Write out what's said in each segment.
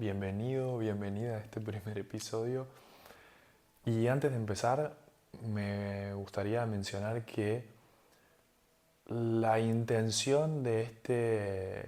bienvenido, bienvenida a este primer episodio. Y antes de empezar, me gustaría mencionar que la intención de este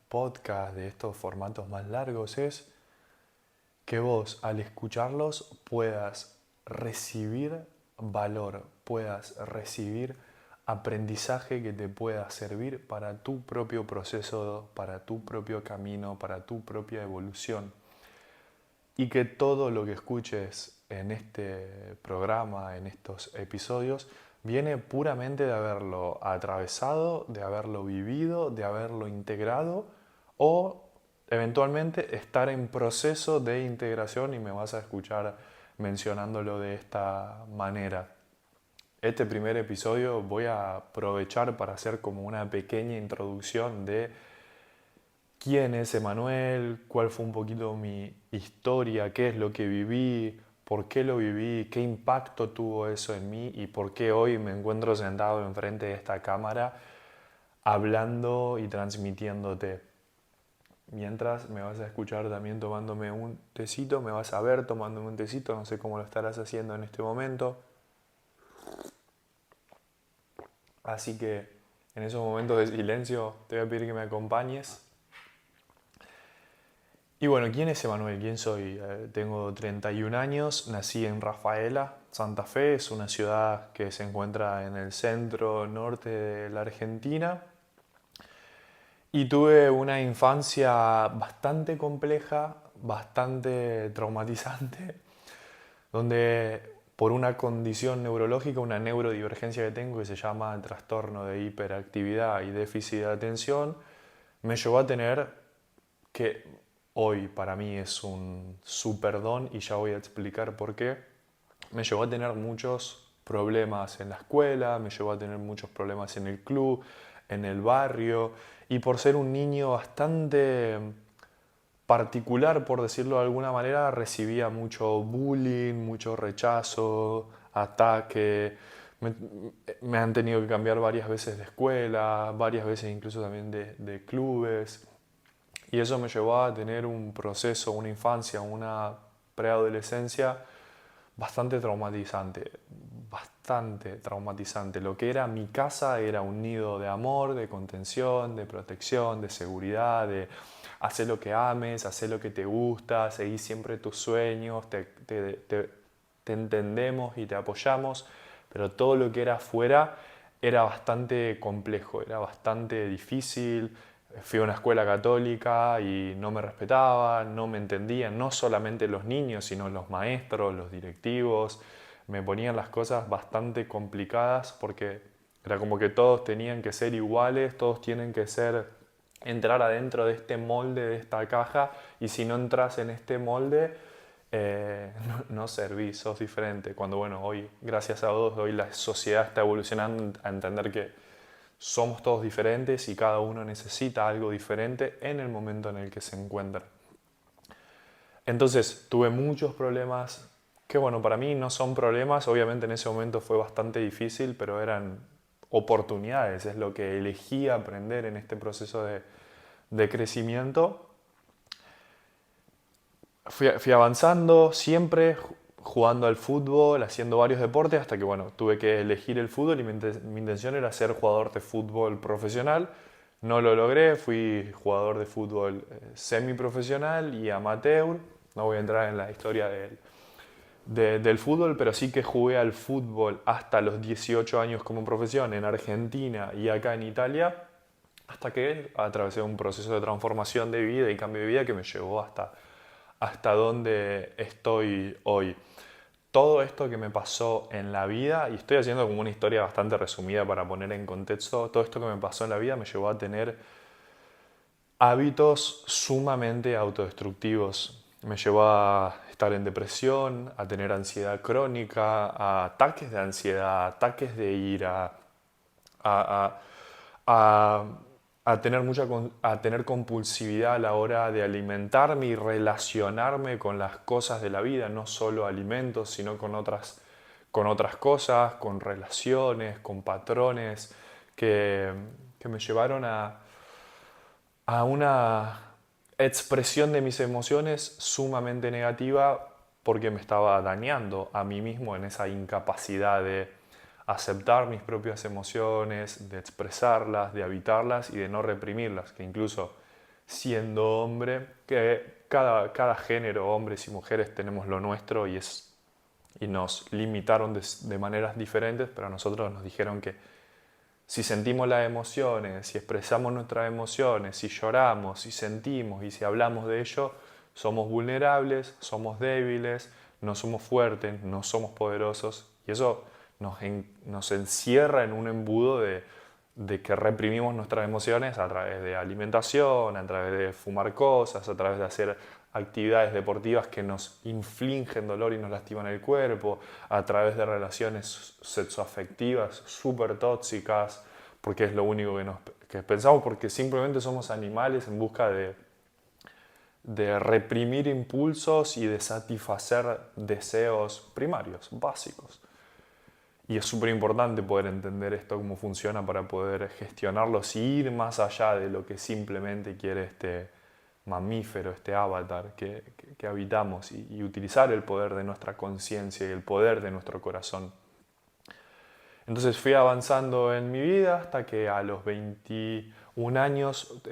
podcast, de estos formatos más largos, es que vos al escucharlos puedas recibir valor, puedas recibir aprendizaje que te pueda servir para tu propio proceso, para tu propio camino, para tu propia evolución. Y que todo lo que escuches en este programa, en estos episodios, viene puramente de haberlo atravesado, de haberlo vivido, de haberlo integrado o eventualmente estar en proceso de integración y me vas a escuchar mencionándolo de esta manera. Este primer episodio voy a aprovechar para hacer como una pequeña introducción de quién es Emanuel, cuál fue un poquito mi historia, qué es lo que viví, por qué lo viví, qué impacto tuvo eso en mí y por qué hoy me encuentro sentado enfrente de esta cámara hablando y transmitiéndote. Mientras me vas a escuchar también tomándome un tecito, me vas a ver tomándome un tecito, no sé cómo lo estarás haciendo en este momento. Así que en esos momentos de silencio te voy a pedir que me acompañes. Y bueno, ¿quién es Emanuel? ¿Quién soy? Tengo 31 años, nací en Rafaela, Santa Fe, es una ciudad que se encuentra en el centro norte de la Argentina. Y tuve una infancia bastante compleja, bastante traumatizante, donde por una condición neurológica, una neurodivergencia que tengo que se llama trastorno de hiperactividad y déficit de atención, me llevó a tener que hoy para mí es un super don y ya voy a explicar por qué, me llevó a tener muchos problemas en la escuela, me llevó a tener muchos problemas en el club, en el barrio, y por ser un niño bastante particular, por decirlo de alguna manera, recibía mucho bullying, mucho rechazo, ataque. Me, me han tenido que cambiar varias veces de escuela, varias veces incluso también de clubes. Y eso me llevó a tener un proceso, una infancia, una preadolescencia bastante traumatizante, bastante traumatizante. Lo que era mi casa era un nido de amor, de contención, de protección, de seguridad, de hacer lo que ames, hacer lo que te gusta, seguir siempre tus sueños, te entendemos y te apoyamos, pero todo lo que era afuera era bastante complejo, era bastante difícil. Fui a una escuela católica y no me respetaban, no me entendían, no solamente los niños, sino los maestros, los directivos. Me ponían las cosas bastante complicadas porque era como que todos tenían que ser iguales, todos tienen que ser, entrar adentro de este molde, de esta caja, y si no entras en este molde, no servís, sos diferente. Cuando, bueno, hoy, gracias a Dios, hoy la sociedad está evolucionando a entender que somos todos diferentes y cada uno necesita algo diferente en el momento en el que se encuentra. Entonces tuve muchos problemas que bueno, para mí no son problemas, obviamente en ese momento fue bastante difícil, pero eran oportunidades, es lo que elegí aprender en este proceso de crecimiento. Fui avanzando siempre jugando al fútbol, haciendo varios deportes, hasta que bueno, tuve que elegir el fútbol y mi intención era ser jugador de fútbol profesional. No lo logré, fui jugador de fútbol semiprofesional y amateur. No voy a entrar en la historia del fútbol, pero sí que jugué al fútbol hasta los 18 años como profesión en Argentina y acá en Italia, hasta que atravesé un proceso de transformación de vida y cambio de vida que me llevó hasta donde estoy hoy. Todo esto que me pasó en la vida, y estoy haciendo como una historia bastante resumida para poner en contexto, todo esto que me pasó en la vida me llevó a tener hábitos sumamente autodestructivos. Me llevó a estar en depresión, a tener ansiedad crónica, a ataques de ansiedad, ataques de ira, a, a- a tener compulsividad a la hora de alimentarme y relacionarme con las cosas de la vida, no solo alimentos, sino con otras cosas, con relaciones, con patrones que me llevaron a una expresión de mis emociones sumamente negativa porque me estaba dañando a mí mismo en esa incapacidad de aceptar mis propias emociones, de expresarlas, de habitarlas y de no reprimirlas, que incluso siendo hombre, que cada género, hombres y mujeres, tenemos lo nuestro y nos limitaron de maneras diferentes, pero a nosotros nos dijeron que si sentimos las emociones, si expresamos nuestras emociones, si lloramos, si sentimos y si hablamos de ello, somos vulnerables, somos débiles, no somos fuertes, no somos poderosos. Y eso nos encierra en un embudo de que reprimimos nuestras emociones a través de alimentación, a través de fumar cosas, a través de hacer actividades deportivas que nos infligen dolor y nos lastiman el cuerpo, a través de relaciones sexoafectivas súper tóxicas, porque es lo único que pensamos, porque simplemente somos animales en busca de reprimir impulsos y de satisfacer deseos primarios, básicos. Y es súper importante poder entender esto, cómo funciona, para poder gestionarlos y ir más allá de lo que simplemente quiere este mamífero, este avatar que habitamos y utilizar el poder de nuestra conciencia y el poder de nuestro corazón. Entonces fui avanzando en mi vida hasta que a los 21 años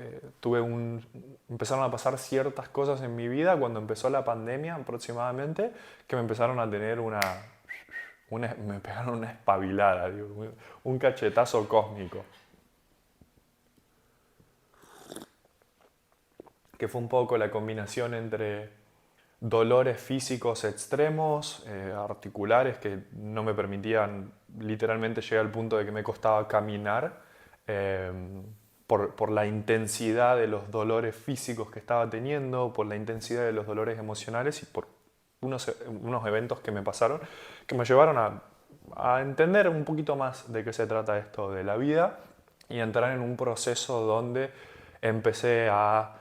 empezaron a pasar ciertas cosas en mi vida cuando empezó la pandemia aproximadamente, que me empezaron a tener me pegaron una espabilada, digo, un cachetazo cósmico. Que fue un poco la combinación entre dolores físicos extremos, articulares, que no me permitían, literalmente llegué al punto de que me costaba caminar, eh, por la intensidad de los dolores físicos que estaba teniendo, por la intensidad de los dolores emocionales y por unos eventos que me pasaron que me llevaron a entender un poquito más de qué se trata esto de la vida y entrar en un proceso donde empecé a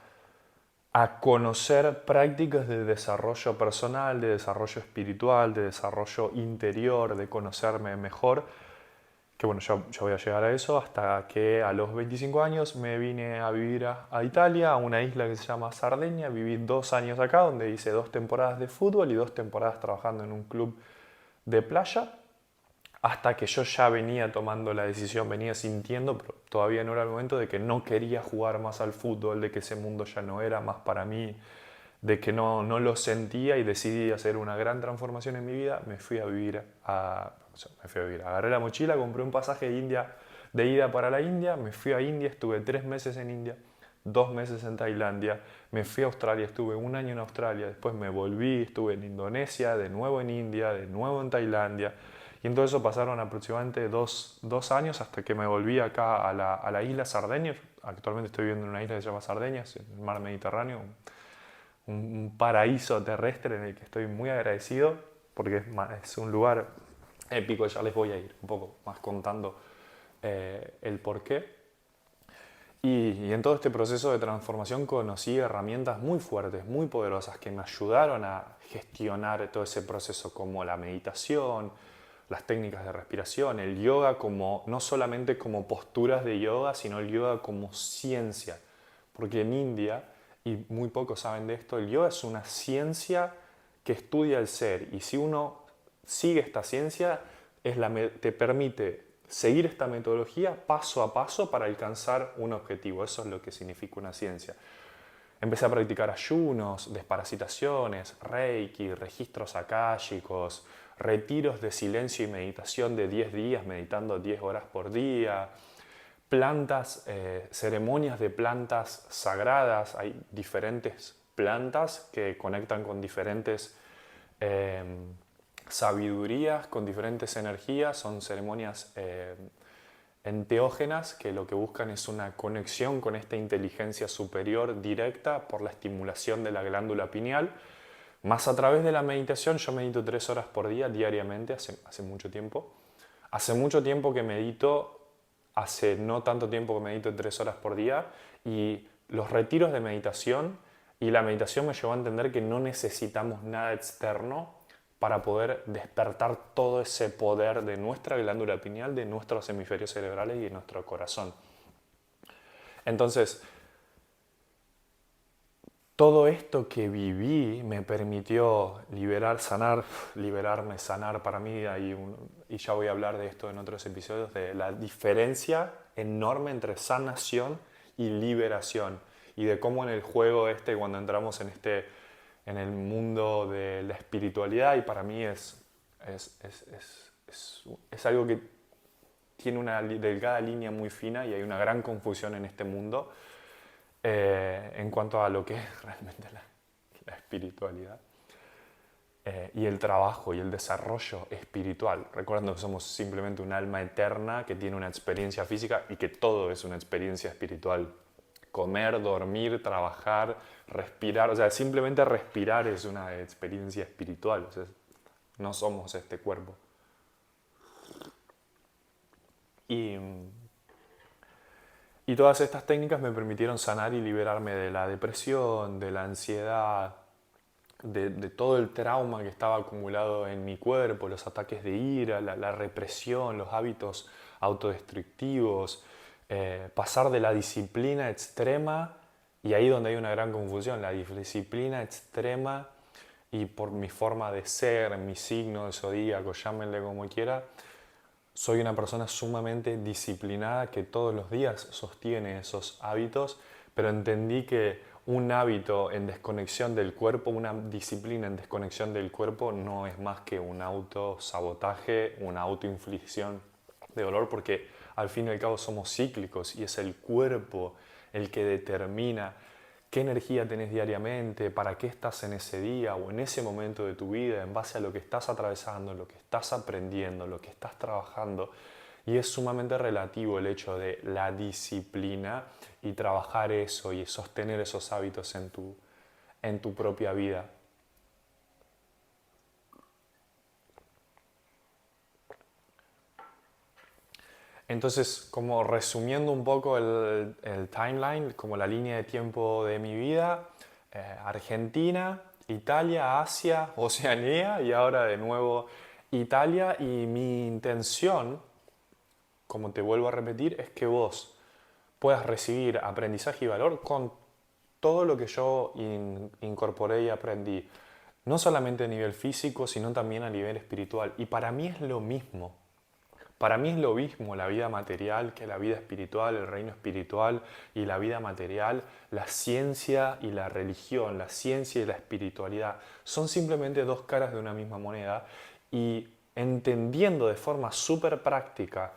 conocer prácticas de desarrollo personal, de desarrollo espiritual, de desarrollo interior, de conocerme mejor, que bueno, yo voy a llegar a eso, hasta que a los 25 años me vine a vivir a Italia, a una isla que se llama Sardeña. Viví 2 años acá, donde hice 2 temporadas de fútbol y 2 temporadas trabajando en un club de playa, hasta que yo ya venía tomando la decisión, venía sintiendo, pero todavía no era el momento, de que no quería jugar más al fútbol, de que ese mundo ya no era más para mí, de que no lo sentía, y decidí hacer una gran transformación en mi vida. Me fui a vivir agarré la mochila, compré un pasaje de ida para la India, me fui a India, estuve 3 meses en India, 2 meses en Tailandia, me fui a Australia, estuve un año en Australia, después me volví, estuve en Indonesia, de nuevo en India, de nuevo en Tailandia. Y en todo eso pasaron aproximadamente dos años hasta que me volví acá a la isla Sardeña. Actualmente estoy viviendo en una isla que se llama Sardeña, en el mar Mediterráneo, un paraíso terrestre en el que estoy muy agradecido, porque es un lugar épico. Ya les voy a ir un poco más contando el porqué. Y en todo este proceso de transformación conocí herramientas muy fuertes, muy poderosas, que me ayudaron a gestionar todo ese proceso, como la meditación, las técnicas de respiración, el yoga, como, no solamente como posturas de yoga, sino el yoga como ciencia. Porque en India, y muy pocos saben de esto, el yoga es una ciencia que estudia el ser. Y si uno sigue esta ciencia, te permite seguir esta metodología paso a paso para alcanzar un objetivo. Eso es lo que significa una ciencia. Empecé a practicar ayunos, desparasitaciones, reiki, registros akáshicos, retiros de silencio y meditación de 10 días, meditando 10 horas por día, plantas, ceremonias de plantas sagradas. Hay diferentes plantas que conectan con diferentes sabidurías, con diferentes energías. Son ceremonias enteógenas, que lo que buscan es una conexión con esta inteligencia superior directa por la estimulación de la glándula pineal, más a través de la meditación. Yo medito 3 horas por día diariamente, hace mucho tiempo. Hace mucho tiempo que medito, hace no tanto tiempo que medito 3 horas por día, y los retiros de meditación y la meditación me llevó a entender que no necesitamos nada externo para poder despertar todo ese poder de nuestra glándula pineal, de nuestros hemisferios cerebrales y de nuestro corazón. Entonces, todo esto que viví me permitió liberarme, sanar. Para mí y ya voy a hablar de esto en otros episodios, de la diferencia enorme entre sanación y liberación. Y de cómo en el juego cuando entramos en el mundo de la espiritualidad, y para mí es, es, es algo que tiene una delgada línea muy fina y hay una gran confusión en este mundo en cuanto a lo que es realmente la espiritualidad y el trabajo y el desarrollo espiritual, recordando que somos simplemente un alma eterna que tiene una experiencia física y que todo es una experiencia espiritual. Comer, dormir, trabajar, respirar, o sea, simplemente respirar es una experiencia espiritual, o sea, no somos este cuerpo. Y, y todas estas técnicas me permitieron sanar y liberarme de la depresión, de la ansiedad, de todo el trauma que estaba acumulado en mi cuerpo, los ataques de ira, la represión, los hábitos autodestructivos, pasar de la disciplina extrema, y ahí donde hay una gran confusión, la disciplina extrema y por mi forma de ser, mi signo del zodíaco, llámenle como quiera, soy una persona sumamente disciplinada que todos los días sostiene esos hábitos, pero entendí que un hábito en desconexión del cuerpo, una disciplina en desconexión del cuerpo no es más que un autosabotaje, una autoinflicción de dolor, porque al fin y al cabo somos cíclicos y es el cuerpo el que determina qué energía tenés diariamente, para qué estás en ese día o en ese momento de tu vida, en base a lo que estás atravesando, lo que estás aprendiendo, lo que estás trabajando. Y es sumamente relativo el hecho de la disciplina y trabajar eso y sostener esos hábitos en tu propia vida. Entonces, como resumiendo un poco el timeline, como la línea de tiempo de mi vida, Argentina, Italia, Asia, Oceanía y ahora de nuevo Italia. Y mi intención, como te vuelvo a repetir, es que vos puedas recibir aprendizaje y valor con todo lo que yo incorporé y aprendí. No solamente a nivel físico, sino también a nivel espiritual. Y para mí es lo mismo. Para mí es lo mismo la vida material que la vida espiritual, el reino espiritual y la vida material, la ciencia y la religión, la ciencia y la espiritualidad. Son simplemente dos caras de una misma moneda y entendiendo de forma súper práctica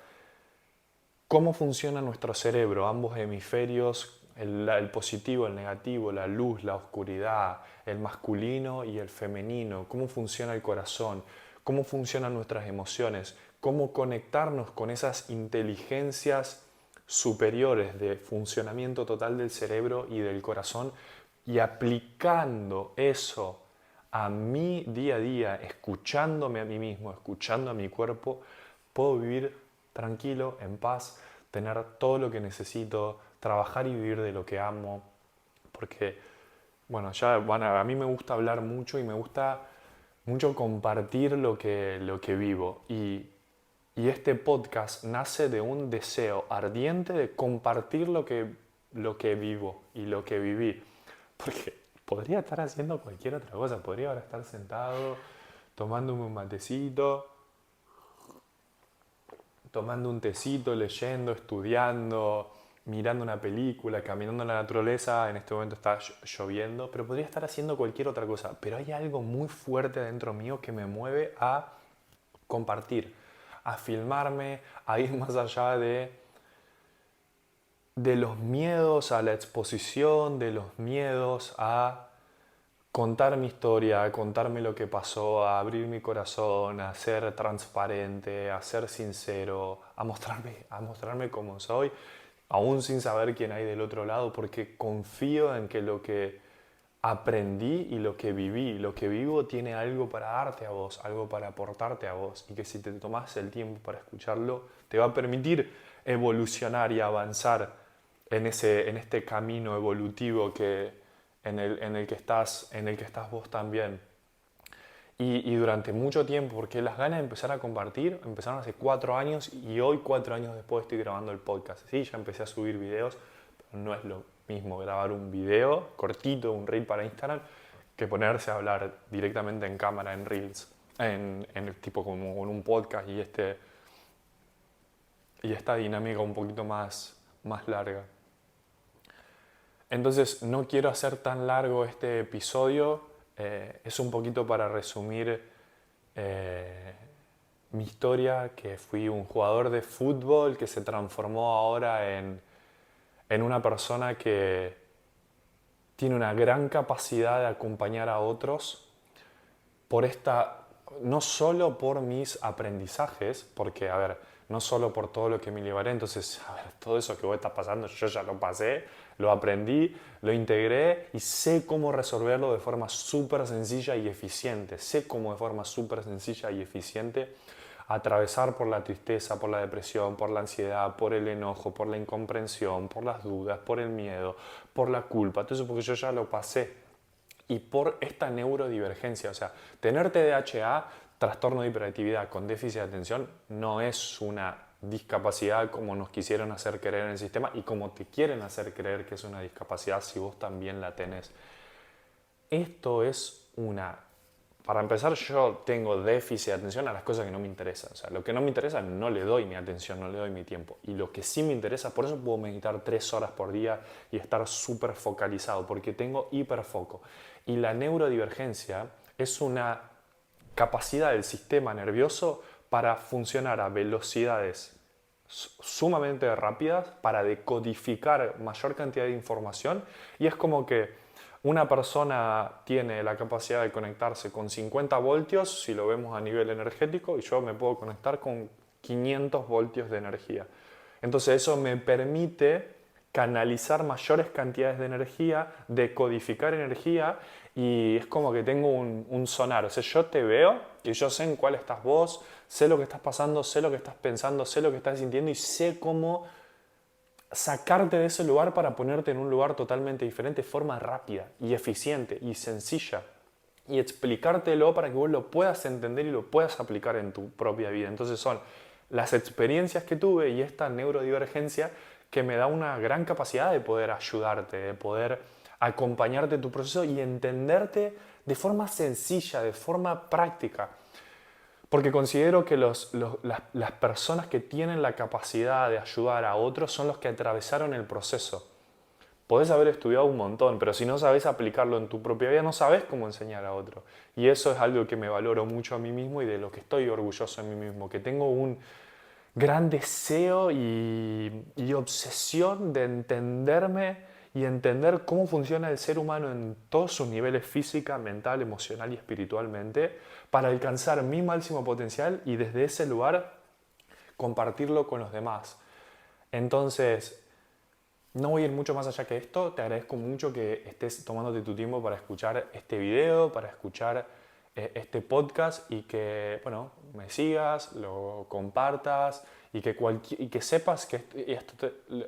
cómo funciona nuestro cerebro, ambos hemisferios, el positivo, el negativo, la luz, la oscuridad, el masculino y el femenino, cómo funciona el corazón, cómo funcionan nuestras emociones, cómo conectarnos con esas inteligencias superiores de funcionamiento total del cerebro y del corazón y aplicando eso a mi día a día, escuchándome a mí mismo, escuchando a mi cuerpo, puedo vivir tranquilo, en paz, tener todo lo que necesito, trabajar y vivir de lo que amo, porque, bueno, a mí me gusta hablar mucho y me gusta mucho compartir lo que vivo. Y este podcast nace de un deseo ardiente de compartir lo que vivo y lo que viví. Porque podría estar haciendo cualquier otra cosa, podría ahora estar sentado, tomándome un matecito, tomando un tecito, leyendo, estudiando, mirando una película, caminando en la naturaleza. En este momento está lloviendo, pero podría estar haciendo cualquier otra cosa. Pero hay algo muy fuerte dentro mío que me mueve a compartir, a filmarme, a ir más allá de los miedos a la exposición, de los miedos a contar mi historia, a contarme lo que pasó, a abrir mi corazón, a ser transparente, a ser sincero, a mostrarme como soy, aún sin saber quién hay del otro lado, porque confío en que lo que aprendí y lo que viví, lo que vivo tiene algo para darte a vos, algo para aportarte a vos, y que si te tomas el tiempo para escucharlo, te va a permitir evolucionar y avanzar en este camino evolutivo en el que estás vos también. Y durante mucho tiempo, porque las ganas de empezar a compartir empezaron hace 4 años y hoy 4 años después estoy grabando el podcast. Sí, ya empecé a subir videos, pero mismo grabar un video cortito, un reel para Instagram, que ponerse a hablar directamente en cámara, en reels, en el tipo como en un podcast y esta dinámica un poquito más larga. Entonces no quiero hacer tan largo este episodio, es un poquito para resumir mi historia, que fui un jugador de fútbol que se transformó ahora en una persona que tiene una gran capacidad de acompañar a otros no solo por mis aprendizajes, porque, a ver, no solo por todo lo que me liberé, entonces, a ver, todo eso que vos estás pasando, yo ya lo pasé, lo aprendí, lo integré y sé cómo resolverlo de forma súper sencilla y eficiente. Sé cómo de forma súper sencilla y eficiente atravesar por la tristeza, por la depresión, por la ansiedad, por el enojo, por la incomprensión, por las dudas, por el miedo, por la culpa. Todo eso porque yo ya lo pasé. Y por esta neurodivergencia, o sea, tener TDAH, trastorno de hiperactividad con déficit de atención, no es una discapacidad como nos quisieron hacer creer en el sistema y como te quieren hacer creer que es una discapacidad si vos también la tenés. Esto es una... Para empezar, yo tengo déficit de atención a las cosas que no me interesan. O sea, lo que no me interesa no le doy mi atención, no le doy mi tiempo. Y lo que sí me interesa, por eso puedo meditar 3 horas por día y estar súper focalizado, porque tengo hiperfoco. Y la neurodivergencia es una capacidad del sistema nervioso para funcionar a velocidades sumamente rápidas, para decodificar mayor cantidad de información. Y es como que una persona tiene la capacidad de conectarse con 50 voltios, si lo vemos a nivel energético, y yo me puedo conectar con 500 voltios de energía. Entonces eso me permite canalizar mayores cantidades de energía, decodificar energía, y es como que tengo un sonar. O sea, yo te veo y yo sé en cuál estás vos, sé lo que estás pasando, sé lo que estás pensando, sé lo que estás sintiendo y sé cómo sacarte de ese lugar para ponerte en un lugar totalmente diferente de forma rápida y eficiente y sencilla y explicártelo para que vos lo puedas entender y lo puedas aplicar en tu propia vida. Entonces son las experiencias que tuve y esta neurodivergencia que me da una gran capacidad de poder ayudarte, de poder acompañarte en tu proceso y entenderte de forma sencilla, de forma práctica. Porque considero que las personas que tienen la capacidad de ayudar a otros son los que atravesaron el proceso. Podés haber estudiado un montón, pero si no sabes aplicarlo en tu propia vida, no sabes cómo enseñar a otro. Y eso es algo que me valoro mucho a mí mismo y de lo que estoy orgulloso de mí mismo, que tengo un gran deseo y obsesión de entenderme y entender cómo funciona el ser humano en todos sus niveles física, mental, emocional y espiritualmente para alcanzar mi máximo potencial y desde ese lugar compartirlo con los demás. Entonces, no voy a ir mucho más allá que esto. Te agradezco mucho que estés tomándote tu tiempo para escuchar este video, para escuchar este podcast y que, bueno, me sigas, lo compartas y que sepas que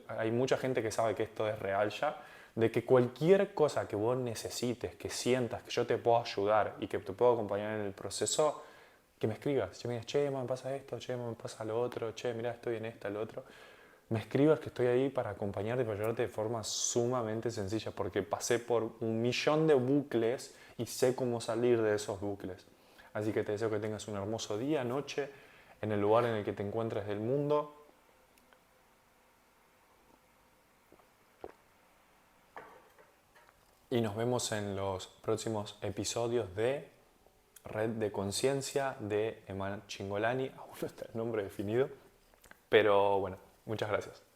hay mucha gente que sabe que esto es real ya, de que cualquier cosa que vos necesites, que sientas que yo te puedo ayudar y que te puedo acompañar en el proceso, que me escribas. Che, me digas, che, me pasa esto, che, me pasa lo otro, che, mira, estoy en esta, lo otro. Me escribas que estoy ahí para acompañarte y para ayudarte de forma sumamente sencilla, porque pasé por 1.000.000 de bucles y sé cómo salir de esos bucles. Así que te deseo que tengas un hermoso día, noche, en el lugar en el que te encuentres del mundo. Y nos vemos en los próximos episodios de Red de Conciencia de Eman Chingolani. Aún no está el nombre definido, pero bueno, muchas gracias.